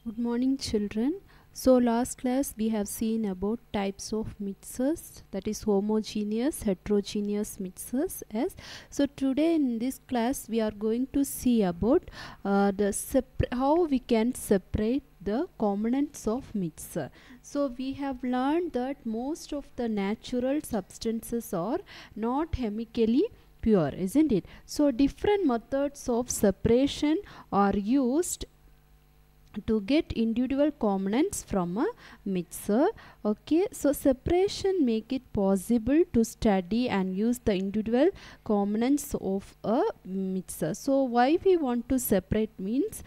Good morning, children. So last class we have seen about types of mixers, that is homogeneous, heterogeneous mixers. Yes. So today in this class we are going to see about how we can separate the components of mixer. So we have learned that most of the natural substances are not chemically pure, isn't it? So different methods of separation are used to get individual components from a mixer. Okay, so separation make it possible to study and use the individual components of a mixer. So why we want to separate means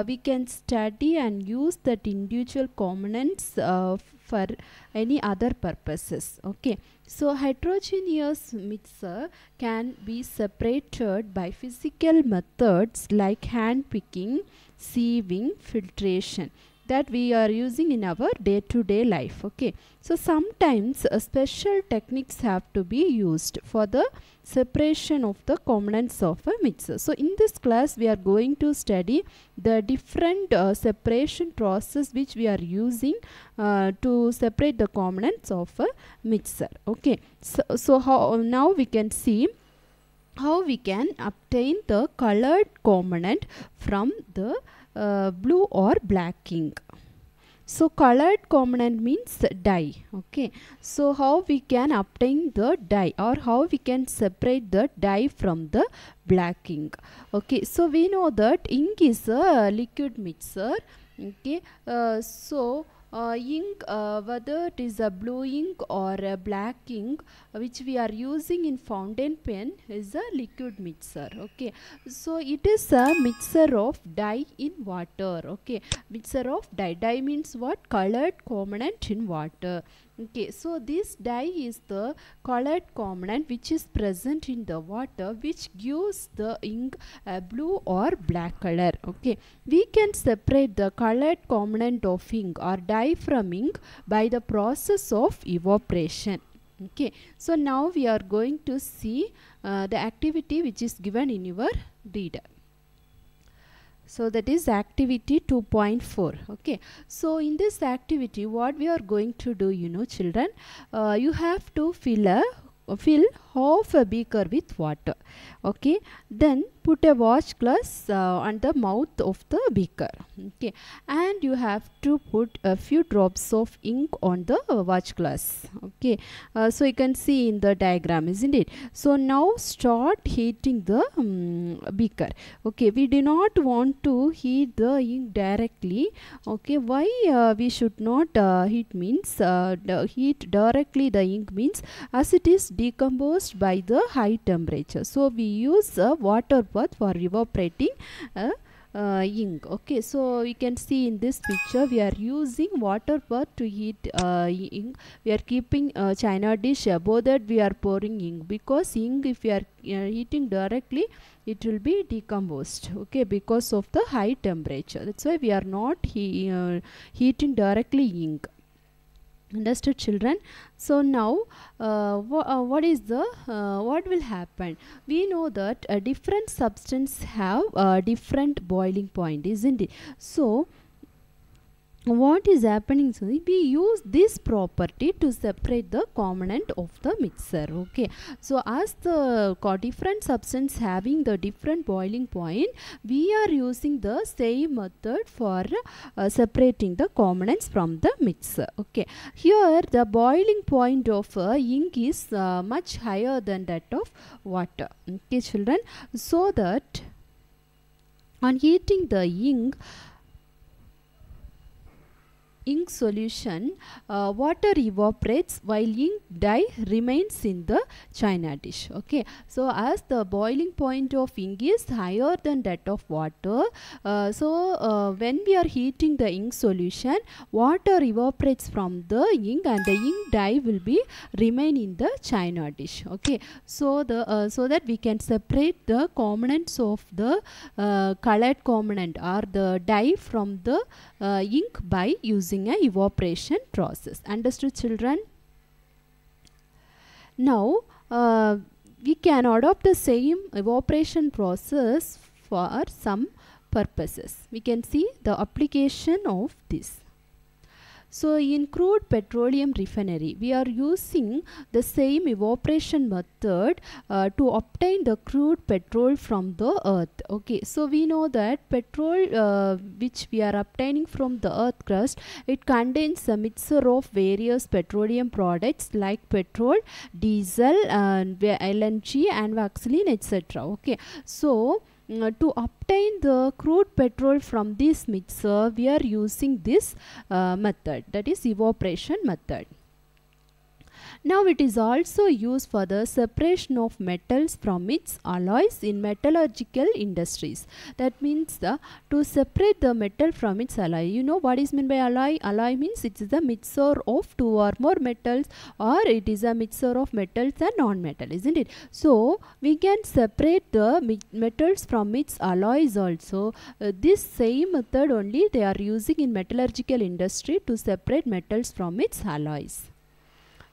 we can study and use that individual components for any other purposes. Okay, so heterogeneous mixer can be separated by physical methods like hand picking, sieving, filtration that we are using in our day-to-day life. Okay, so sometimes special techniques have to be used for the separation of the components of a mixer. So in this class we are going to study the different separation process which we are using to separate the components of a mixer. Okay, so how now we can see how we can obtain the colored component from the blue or black ink. So colored component means dye. Okay, so how we can obtain the dye, or how we can separate the dye from the black ink. Okay, so we know that ink is a liquid mixer. Okay, ink, whether it is a blue ink or a black ink, which we are using in fountain pen, is a liquid mixer. Okay, so it is a mixer of dye in water. Okay, mixer of dye means what? Colored component in water. Okay, so this dye is the colored component which is present in the water, which gives the ink a blue or black color. Okay, we can separate the colored component of ink or dye from ink by the process of evaporation. Okay, so now we are going to see the activity which is given in your reader. So that is activity 2.4. Okay, so in this activity what we are going to do, children, you have to fill half a beaker with water. Okay, then put a watch glass on the mouth of the beaker. Okay, and you have to put a few drops of ink on the watch glass. Okay, so you can see in the diagram, isn't it? So now start heating the beaker. Okay, we do not want to heat the ink directly. Okay, why we should not heat means heat directly the ink means as it is decomposed by the high temperature. So we use a water bath for evaporating ink. Okay, so you can see in this picture we are using water bath to heat ink. We are keeping china dish above that we are pouring ink, because ink, if we are heating directly, it will be decomposed. Okay, because of the high temperature. That's why we are not heating directly ink. Understood, children? So now what will happen? We know that a different substance have a different boiling point, isn't it? So what is happening, so we use this property to separate the component of the mixer. Okay, so as the different substance having the different boiling point, we are using the same method for separating the components from the mixer. Okay, here the boiling point of ink is much higher than that of water. Okay, children, so that on heating the ink solution, water evaporates while ink dye remains in the china dish. Okay, so as the boiling point of ink is higher than that of water, when we are heating the ink solution, water evaporates from the ink and the ink dye will be remain in the china dish. Okay, so so that we can separate the components of the colored component or the dye from the ink by using a evaporation process. Understood, children? Now we can adopt the same evaporation process for some purposes. We can see the application of this. So in crude petroleum refinery, we are using the same evaporation method to obtain the crude petrol from the earth. Okay, so we know that petrol which we are obtaining from the earth crust, it contains a mixture of various petroleum products like petrol, diesel, LNG and vaseline, etc. Okay, so to obtain the crude petrol from this mixer, we are using this method, that is evaporation method. Now it is also used for the separation of metals from its alloys in metallurgical industries. That means to separate the metal from its alloy. You know what is meant by alloy? Alloy means it is the mixture of two or more metals, or it is a mixture of metals and non-metal, isn't it? So we can separate the metals from its alloys also. This same method only they are using in metallurgical industry to separate metals from its alloys.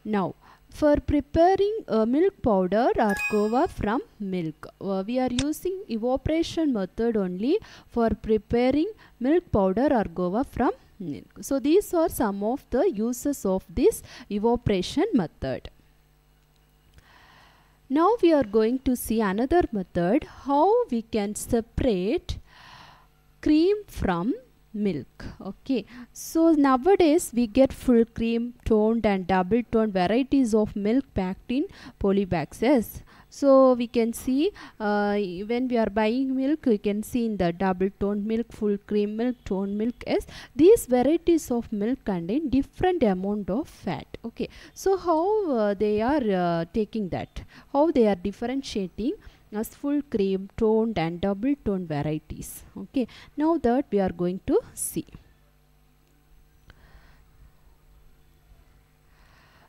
Now, for preparing milk powder or khova from milk, we are using evaporation method only for preparing milk powder or khova from milk. So, these are some of the uses of this evaporation method. Now, we are going to see another method, how we can separate cream from milk. Okay, so nowadays we get full cream, toned and double toned varieties of milk packed in polybags. Yes, so we can see when we are buying milk, we can see in the double toned milk, full cream milk, toned milk. Yes, these varieties of milk contain different amount of fat. Okay, so how they are taking that, how they are differentiating as full cream, toned and double toned varieties. Okay, now that we are going to see.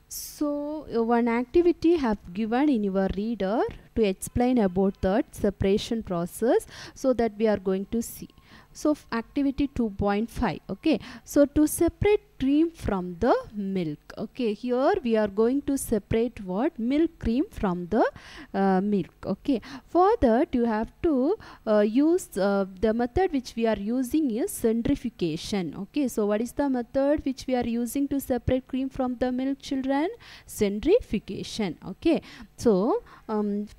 So one activity have given in your reader to explain about that separation process, so that we are going to see. So activity 2.5. okay, so to separate cream from the milk. Okay, here we are going to separate what? Milk cream from the milk. Okay, for that you have to use the method which we are using is centrifugation. Okay, so what is the method which we are using to separate cream from the milk, children? Centrifugation. Okay, so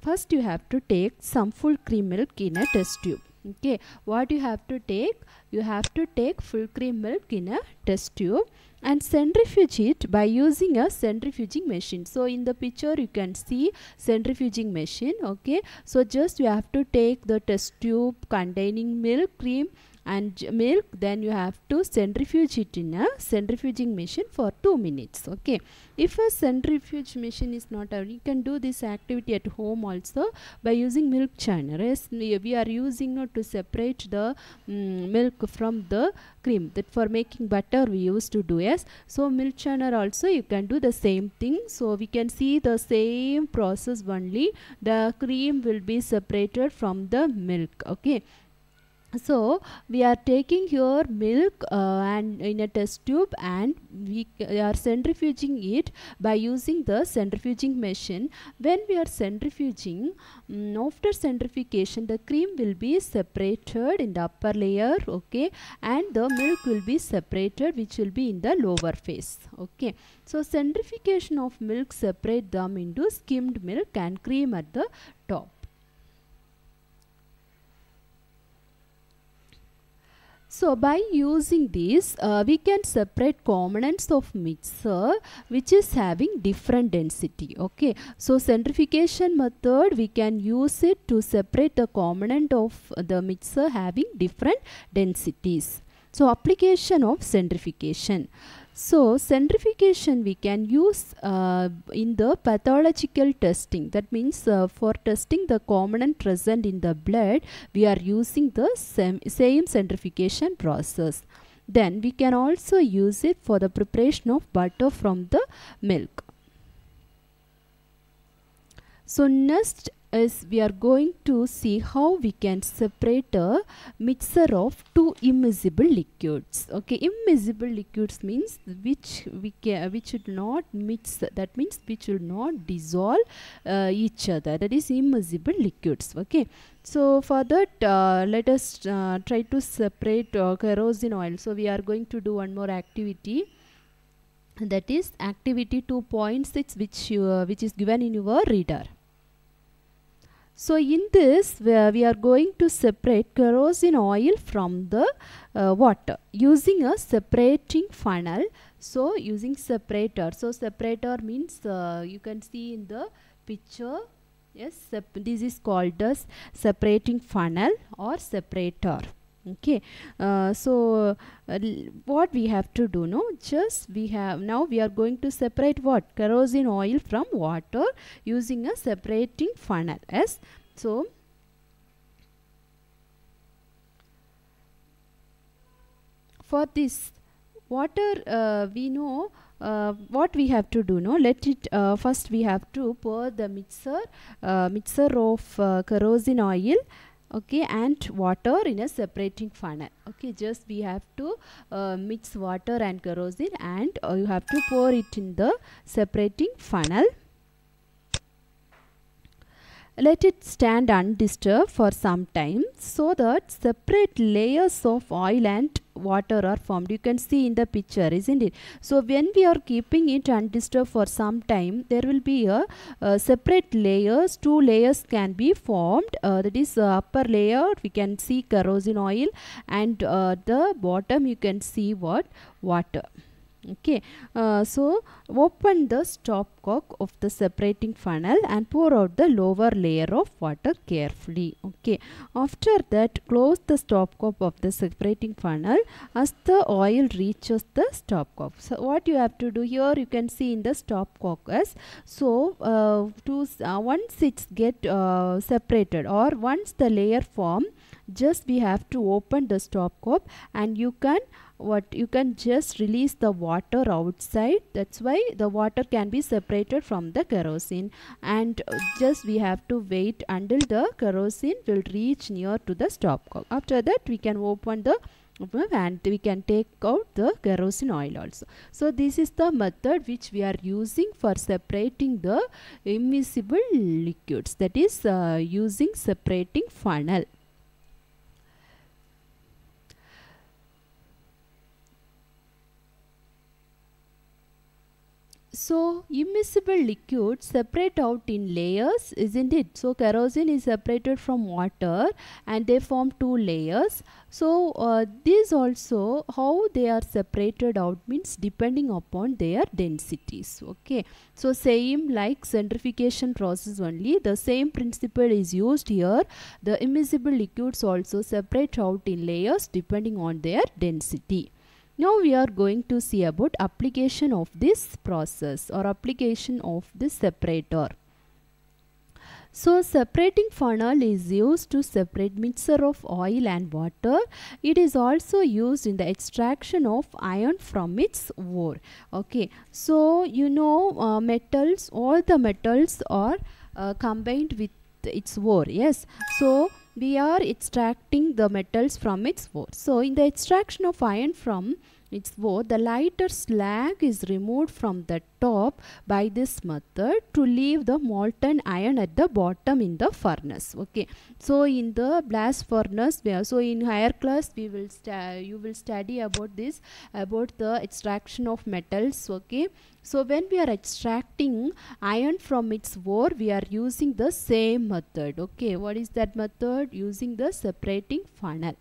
first you have to take some full cream milk in a test tube. Okay, what you have to take? You have to take full cream milk in a test tube and centrifuge it by using a centrifuging machine. So in the picture you can see centrifuging machine. Okay, so just you have to take the test tube containing milk, cream and milk, then you have to centrifuge it in a centrifuging machine for 2 minutes. Okay, if a centrifuge machine is not available, you can do this activity at home also by using milk churner. Yes, we are using to separate the milk from the cream, that for making butter we used to do. Yes, so milk churner also you can do the same thing. So we can see the same process only, the cream will be separated from the milk. Okay, so we are taking here milk and in a test tube, and we are centrifuging it by using the centrifuging machine. When we are centrifuging, after centrifugation the cream will be separated in the upper layer. Okay, and the milk will be separated, which will be in the lower phase. Okay, so centrifugation of milk separate them into skimmed milk and cream at the top. So by using this, we can separate components of mixer which is having different density. Okay, so centrifugation method we can use it to separate the component of the mixer having different densities. So application of centrifugation. So centrifugation we can use in the pathological testing. That means for testing the component present in the blood, we are using the same centrifugation process. Then we can also use it for the preparation of butter from the milk. So next is we are going to see how we can separate a mixture of two immiscible liquids. Okay, immiscible liquids means which should not mix, that means which will not dissolve each other, that is immiscible liquids. Okay, so for that let us try to separate kerosene oil. So we are going to do one more activity, that is activity 2.6, which is given in your reader. So in this we are going to separate kerosene oil from the water using a separating funnel. So using separator, so separator means you can see in the picture, yes, this is called as separating funnel or separator. Okay, what we have to do, no, just we are going to separate what, kerosene oil from water using a separating funnel. Yes, so for this water we know what we have to do, no, let it first we have to pour the mixture of kerosene oil, okay, and water in a separating funnel. Okay, just we have to mix water and kerosene, and you have to pour it in the separating funnel. Let it stand undisturbed for some time so that separate layers of oil and water are formed. You can see in the picture, isn't it? So when we are keeping it undisturbed for some time, there will be a separate layers, two layers can be formed. That is upper layer we can see kerosene oil, and the bottom you can see what, water. Okay, so open the stopcock of the separating funnel and pour out the lower layer of water carefully. Okay, after that close the stopcock of the separating funnel as the oil reaches the stopcock. So what you have to do here, you can see in the stopcock as, so once it's get separated, or once the layer form, just we have to open the stopcock, and you can just release the water outside. That's why the water can be separated from the kerosene, and just we have to wait until the kerosene will reach near to the stopcock. After that we can open the and we can take out the kerosene oil also. So this is the method which we are using for separating the immiscible liquids, that is using separating funnel. So immiscible liquids separate out in layers, isn't it? So kerosene is separated from water and they form two layers. So these also, how they are separated out means depending upon their densities. Okay, so same like centrifugation process only, the same principle is used here. The immiscible liquids also separate out in layers depending on their density. Now we are going to see about application of this process or application of this separator. So separating funnel is used to separate mixture of oil and water. It is also used in the extraction of iron from its ore. Okay, so you know metals, all the metals are combined with its ore. Yes, so we are extracting the metals from its ore. So in the extraction of iron from its ore, the lighter slag is removed from the top by this method to leave the molten iron at the bottom in the furnace. Okay, so in the blast furnace, so in higher class we will you will study about this, about the extraction of metals. Okay, so when we are extracting iron from its ore, we are using the same method. Okay, what is that method? Using the separating funnel.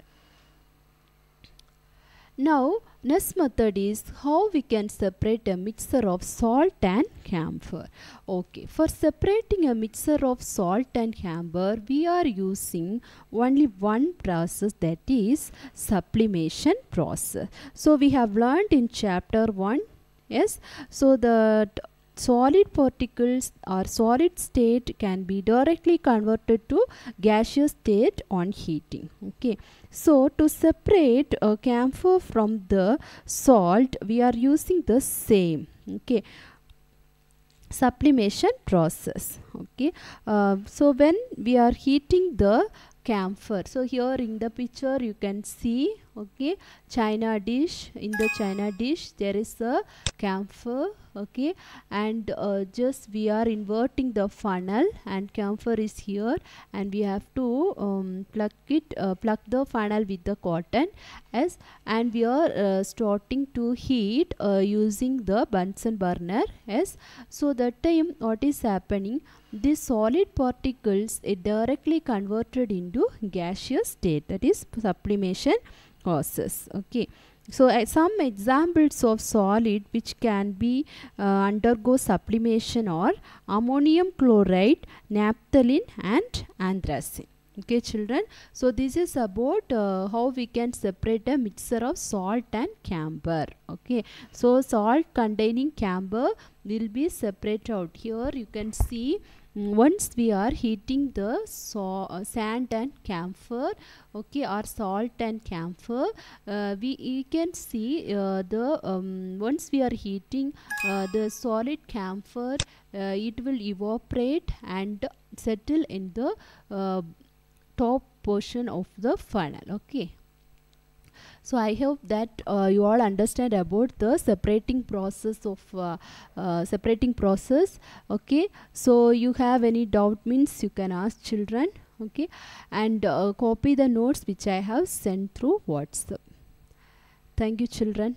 Now next method is how we can separate a mixture of salt and camphor. Okay, for separating a mixture of salt and camphor, we are using only one process, that is sublimation process. So we have learned in chapter 1. Yes, so the solid particles or solid state can be directly converted to gaseous state on heating. Okay, so to separate camphor from the salt, we are using the same. Okay, sublimation process. Okay, so when we are heating the camphor, so here in the picture you can see, okay, china dish. In the china dish there is a camphor, okay, and just we are inverting the funnel and camphor is here, and we have to plug the funnel with the cotton, as and we are starting to heat using the Bunsen burner, as so that time what is happening, these solid particles are directly converted into gaseous state, that is sublimation process. Okay, so some examples of solid which can be undergo sublimation are ammonium chloride, naphthalene and anthracene. Okay children, so this is about how we can separate a mixture of salt and camphor. Okay, so salt containing camphor will be separated out. Here you can see, once we are heating the sand and camphor, okay, or salt and camphor, we can see the once we are heating the solid camphor, it will evaporate and settle in the top portion of the funnel. Okay, so I hope that you all understand about the separating process of separating process. Okay, so you have any doubt means you can ask children. Okay, and copy the notes which I have sent through WhatsApp. Thank you children.